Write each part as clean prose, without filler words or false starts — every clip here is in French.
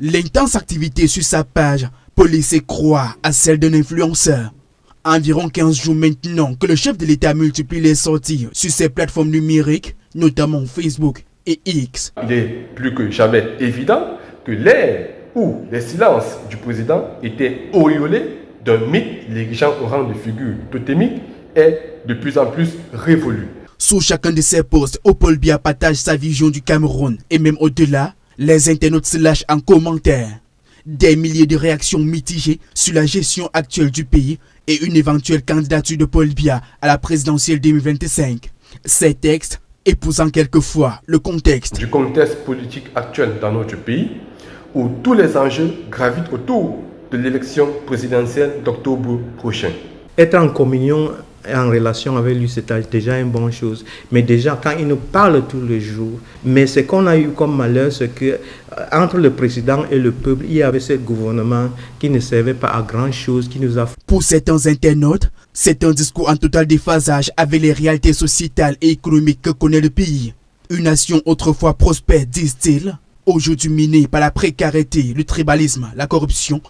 L'intense activité sur sa page peut laisser croire à celle d'un influenceur. Environ 15 jours maintenant que le chef de l'État multiplie les sorties sur ses plateformes numériques, notamment Facebook et X. Il est plus que jamais évident que l'ère où les silences du président étaient auréolés d'un mythe l'érigeant au rang de figure totémique est de plus en plus révolue. Sous chacun de ses posts, Paul Biya partage sa vision du Cameroun et même au-delà, les internautes se lâchent en commentaire. Des milliers de réactions mitigées sur la gestion actuelle du pays et une éventuelle candidature de Paul Biya à la présidentielle 2025. Ces textes épousant quelquefois le contexte. Du contexte politique actuel dans notre pays, où tous les enjeux gravitent autour de l'élection présidentielle d'octobre prochain. Être en communion et en relation avec lui, c'est déjà une bonne chose. Mais déjà, quand il nous parle tous les jours, mais ce qu'on a eu comme malheur, c'est que entre le président et le peuple, il y avait ce gouvernement qui ne servait pas à grand-chose, qui nous a... Pour certains internautes, c'est un discours en total déphasage avec les réalités sociétales et économiques que connaît le pays. Une nation autrefois prospère, disent-ils, aujourd'hui minée par la précarité, le tribalisme, la corruption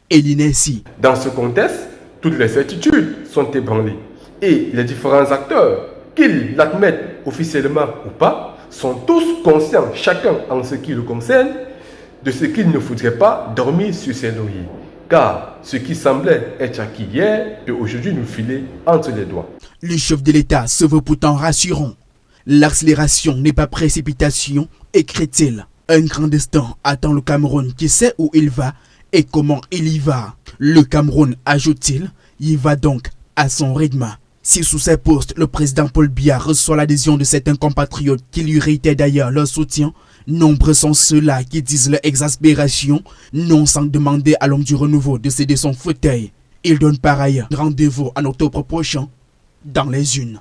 et l'inertie. Dans ce contexte, toutes les certitudes sont ébranlées. Et les différents acteurs, qu'ils l'admettent officiellement ou pas, sont tous conscients, chacun en ce qui le concerne, de ce qu'il ne faudrait pas dormir sur ses lauriers. Car ce qui semblait être acquis hier peut aujourd'hui nous filer entre les doigts. Le chef de l'État se veut pourtant rassurant. L'accélération n'est pas précipitation, écrit-il. Un grand destin attend le Cameroun qui sait où il va et comment il y va. Le Cameroun, ajoute-t-il, y va donc à son rythme. Si sous ses posts, le président Paul Biya reçoit l'adhésion de certains compatriotes qui lui réitèrent d'ailleurs leur soutien, nombreux sont ceux-là qui disent leur exaspération, non sans demander à l'homme du renouveau de céder son fauteuil. Il donne par ailleurs rendez-vous en octobre prochain dans les unes.